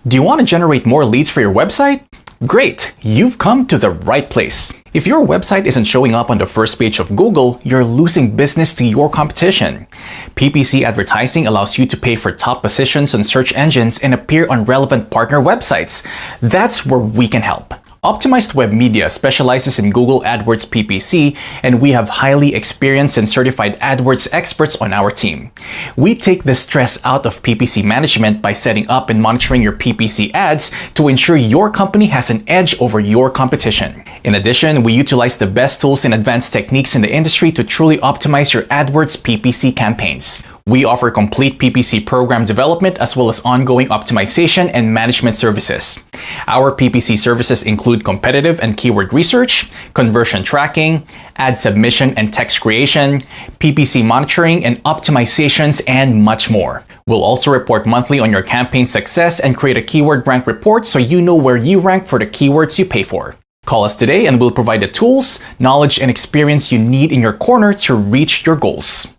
Do you want to generate more leads for your website? Great, you've come to the right place. If your website isn't showing up on the first page of Google, you're losing business to your competition. PPC advertising allows you to pay for top positions on search engines and appear on relevant partner websites. That's where we can help. Optimized Webmedia specializes in Google AdWords PPC, and we have highly experienced and certified AdWords experts on our team. We take the stress out of PPC management by setting up and monitoring your PPC ads to ensure your company has an edge over your competition. In addition, we utilize the best tools and advanced techniques in the industry to truly optimize your AdWords PPC campaigns. We offer complete PPC program development as well as ongoing optimization and management services. Our PPC services include competitive and keyword research, conversion tracking, ad submission and text creation, PPC monitoring and optimizations, and much more. We'll also report monthly on your campaign success and create a keyword rank report so you know where you rank for the keywords you pay for. Call us today and we'll provide the tools, knowledge, and experience you need in your corner to reach your goals.